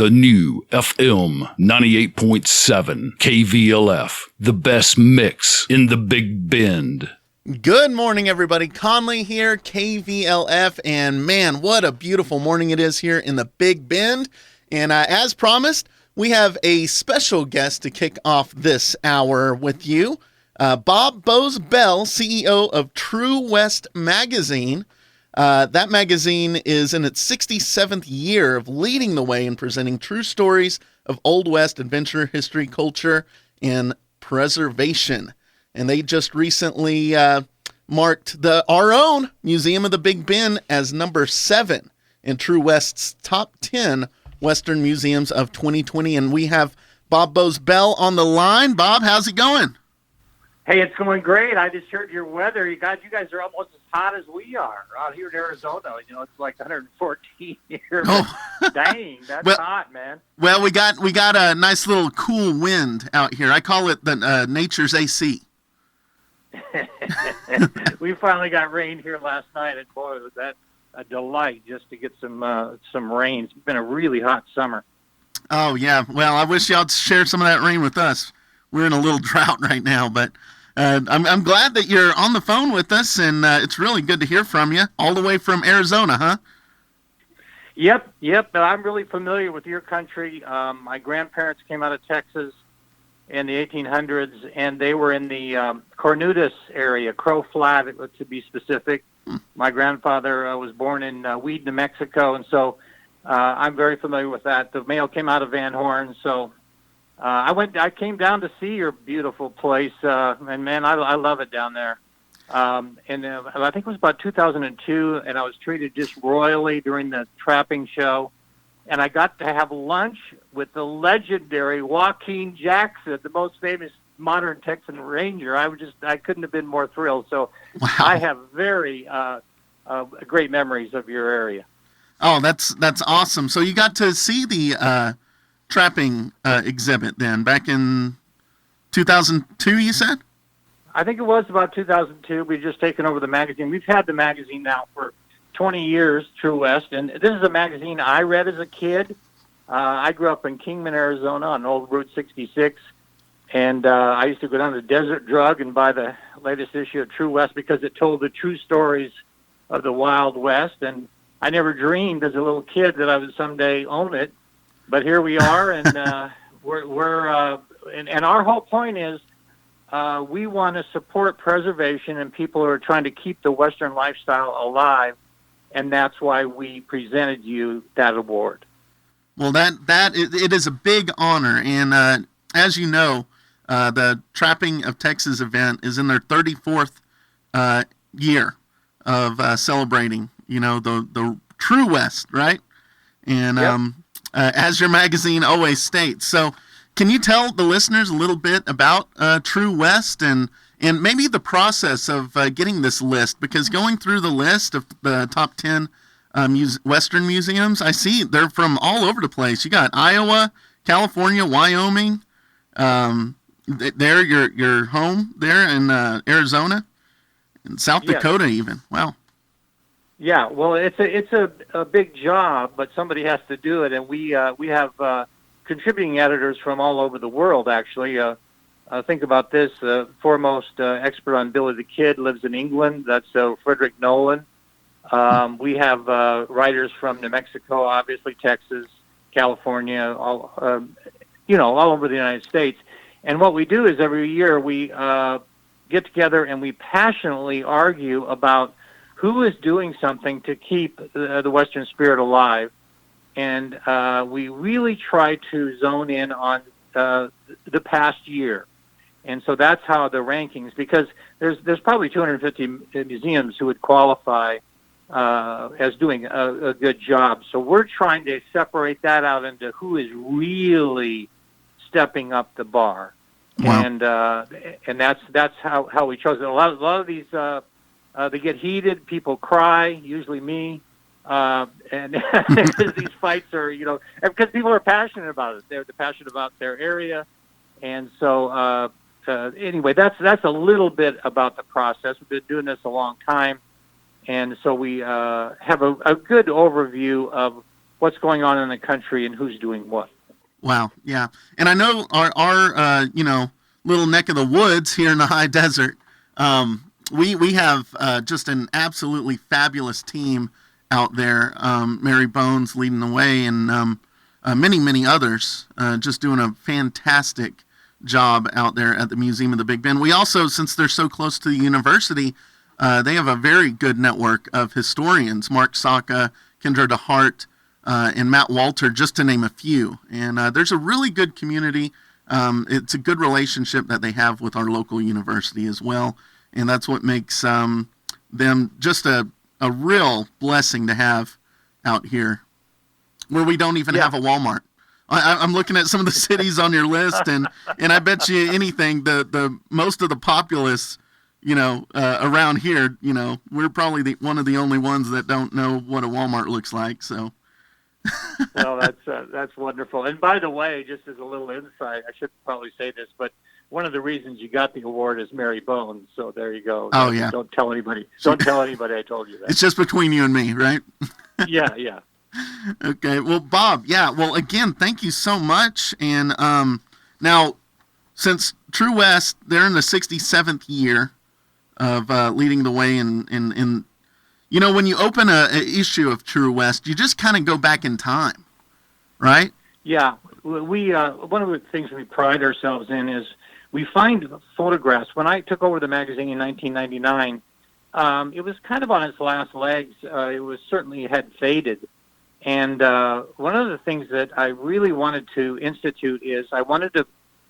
The new FM 98.7 KVLF, the best mix in the Big Bend. Good morning, everybody. Conley here, KVLF, and man, what a beautiful morning it is here in the Big Bend. And as promised, we have a special guest to kick off this hour with you. Bob Bose Bell, CEO of True West Magazine. That magazine is in its 67th year of leading the way in presenting true stories of Old West adventure, history, culture, and preservation. And they just recently marked our own Museum of the Big Bend as number 7 in True West's top 10 Western museums of 2020. And we have Bob Bose Bell on the line. Bob, how's it going? Hey, it's going great. I just heard your weather. You guys are almost as hot as we are out here in Arizona. You know, it's like 114 here. Oh. Dang, that's hot, man. Well, we got a nice little cool wind out here. I call it the nature's AC. We finally got rain here last night, and boy, was that a delight just to get some rain. It's been a really hot summer. Oh yeah. Well, I wish y'all share some of that rain with us. We're in a little drought right now, but I'm glad that you're on the phone with us, and it's really good to hear from you, all the way from Arizona, huh? Yep. I'm really familiar with your country. My grandparents came out of Texas in the 1800s, and they were in the Cornudas area, Crow Flat, to be specific. My grandfather was born in Weed, New Mexico, and so I'm very familiar with that. The mail came out of Van Horn, so I came down to see your beautiful place, and man, I love it down there. And I think it was about 2002, and I was treated just royally during the trapping show, and I got to have lunch with the legendary Joaquin Jackson, the most famous modern Texan Ranger. I couldn't have been more thrilled. So wow. I have very great memories of your area. Oh, that's awesome. So you got to see the trapping exhibit then back in 2002, you said? I think it was about 2002. We've just taken over the magazine. We've had the magazine now for 20 years, True West, and this is a magazine I read as a kid. I grew up in Kingman, Arizona on Old Route 66, and I used to go down to Desert Drug and buy the latest issue of True West because it told the true stories of the Wild West, and I never dreamed as a little kid that I would someday own it. But here we are, and and our whole point is we want to support preservation and people who are trying to keep the Western lifestyle alive, and that's why we presented you that award. Well, it is a big honor, and as you know, the Trapping of Texas event is in their 34th year of celebrating, the True West, right? And yep. As your magazine always states. So can you tell the listeners a little bit about True West and maybe the process of getting this list? Because going through the list of the top 10 Western museums, I see they're from all over the place. You got Iowa, California, Wyoming, there your home there in Arizona, and South Dakota even. Wow. Yeah, well, it's a big job, but somebody has to do it, and we have contributing editors from all over the world. Actually, think about this: foremost expert on Billy the Kid lives in England. That's Frederick Nolan. We have writers from New Mexico, obviously Texas, California, all over the United States. And what we do is every year we get together and we passionately argue about who is doing something to keep the Western spirit alive. And we really try to zone in on the past year. And so that's how the rankings, because there's probably 250 museums who would qualify as doing a good job. So we're trying to separate that out into who is really stepping up the bar. Wow. And that's how we chose it. A lot of these they get heated. People cry. Usually me. And because these fights are, because people are passionate about it. They're passionate about their area, and so anyway, that's a little bit about the process. We've been doing this a long time, and so we have a good overview of what's going on in the country and who's doing what. Wow. Yeah. And I know our little neck of the woods here in the high desert, we have just an absolutely fabulous team out there. Mary Bones leading the way, and many, many others just doing a fantastic job out there at the Museum of the Big Bend. We also, since they're so close to the university, they have a very good network of historians, Mark Saka, Kendra DeHart, and Matt Walter, just to name a few. And there's a really good community. It's a good relationship that they have with our local university as well. And that's what makes them just a real blessing to have out here, where we don't even have a Walmart. I'm looking at some of the cities on your list, and I bet you anything, the most of the populace, around here, we're probably one of the only ones that don't know what a Walmart looks like. So. Well, that's wonderful. And by the way, just as a little insight, I should probably say this, but one of the reasons you got the award is Mary Bones. So there you go. Oh, yeah. Don't tell anybody. Don't tell anybody I told you that. It's just between you and me, right? Yeah. Okay. Well, Bob, well, again, thank you so much. And now, since True West, they're in the 67th year of leading the way in when you open a issue of True West, you just kind of go back in time, right? Yeah. We one of the things we pride ourselves in is we find photographs. When I took over the magazine in 1999, it was kind of on its last legs. It was certainly had faded. And one of the things that I really wanted to institute is I wanted to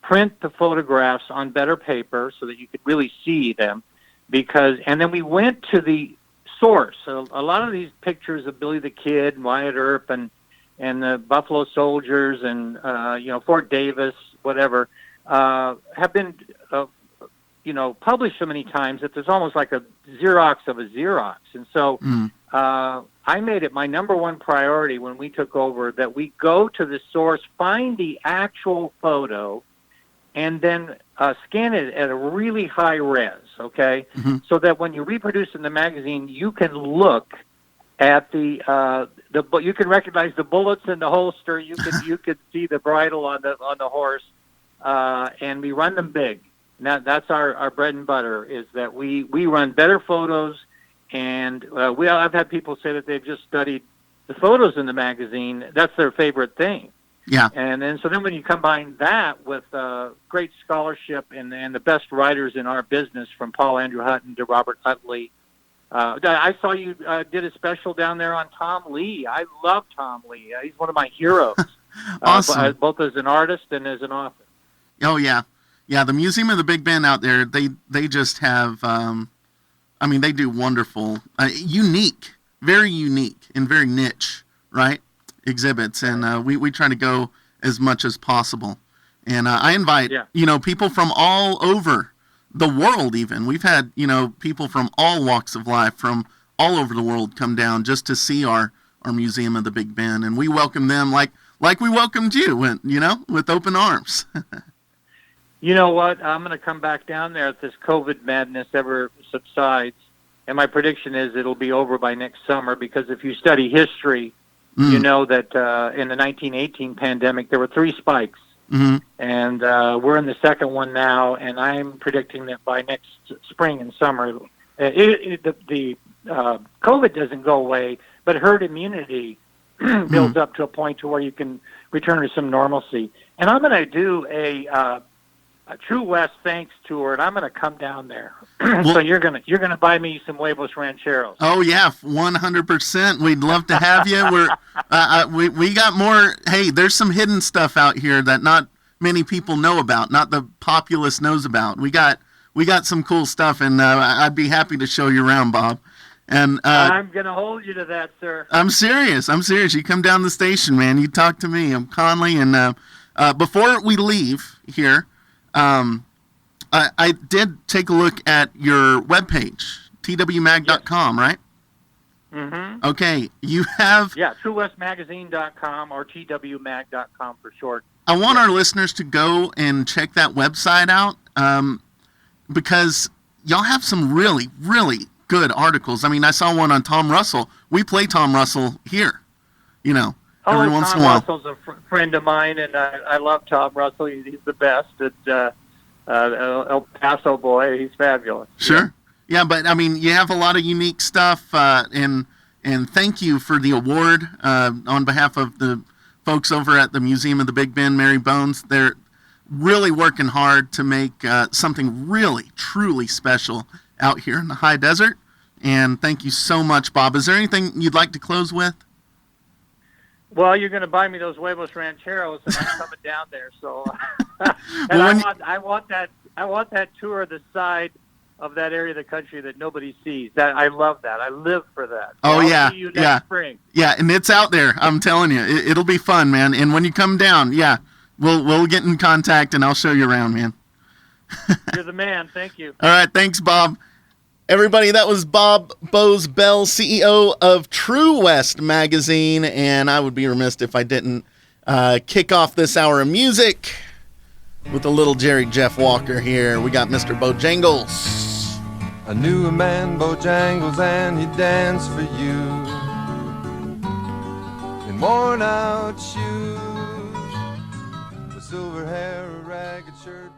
print the photographs on better paper so that you could really see them. And then we went to the source. So a lot of these pictures of Billy the Kid and Wyatt Earp and the Buffalo Soldiers and Fort Davis, whatever, have been published so many times that there's almost like a Xerox of a Xerox. And so I made it my number one priority when we took over that we go to the source, find the actual photo, and then scan it at a really high res, okay? Mm-hmm. So that when you reproduce in the magazine, you can look at you can recognize the bullets in the holster. You could see the bridle on the horse, and we run them big. Now that's our bread and butter is that we run better photos, and I've had people say that they've just studied the photos in the magazine. That's their favorite thing. Yeah. And then when you combine that with great scholarship and the best writers in our business, from Paul Andrew Hutton to Robert Utley. I saw you did a special down there on Tom Lee. I love Tom Lee. He's one of my heroes. Awesome. Both as an artist and as an author. Oh, yeah. Yeah, the Museum of the Big Bend out there, they just have, they do wonderful, unique, very unique and very niche, right? Exhibits, and we try to go as much as possible. And I invite, people from all over the world even. We've had, people from all walks of life, from all over the world come down just to see our Museum of the Big Bend. And we welcome them like we welcomed you, with open arms. You know what? I'm going to come back down there if this COVID madness ever subsides. And my prediction is it'll be over by next summer, because if you study history, you know that in the 1918 pandemic, there were 3 spikes. Mm-hmm. And we're in the second one now, and I'm predicting that by next spring and summer, the COVID doesn't go away, but herd immunity builds up to a point to where you can return to some normalcy. And I'm going to do a True West thanks tour, and I'm going to come down there. So you're gonna buy me some huevos rancheros. Oh yeah, 100%. We'd love to have you. We got more. Hey, there's some hidden stuff out here that not many people know about, not the populace knows about. We got some cool stuff, and I'd be happy to show you around, Bob. And I'm gonna hold you to that, sir. I'm serious. You come down the station, man. You talk to me. I'm Conley, and before we leave here. I did take a look at your webpage, twmag.com, right? Mm-hmm. Okay, you have... Yeah, truewestmagazine.com or twmag.com for short. I want our listeners to go and check that website out because y'all have some really, really good articles. I mean, I saw one on Tom Russell. We play Tom Russell here, every Oh, once in Tom a while. Russell's a friend of mine, and I love Tom Russell. He's the best at El Paso boy. He's fabulous. Sure. Yeah, but I mean, you have a lot of unique stuff, and thank you for the award on behalf of the folks over at the Museum of the Big Bend, Mary Bones. They're really working hard to make something really, truly special out here in the high desert. And thank you so much, Bob. Is there anything you'd like to close with? Well, you're going to buy me those huevos rancheros, and I'm coming down there. So, and Well, I want that tour of the side of that area of the country that nobody sees. That I love that. I live for that. So Oh, I'll yeah, see you yeah. next spring. Yeah, and it's out there. I'm telling you, it'll be fun, man. And when you come down, yeah, we'll get in contact and I'll show you around, man. You're the man. Thank you. All right, thanks, Bob. Everybody, that was Bob Bose Bell, CEO of True West Magazine, and I would be remiss if I didn't kick off this hour of music with a little Jerry Jeff Walker here. We got Mr. Bojangles. I knew a man, Bojangles, and he danced for you in worn out shoes, with silver hair, a ragged shirt.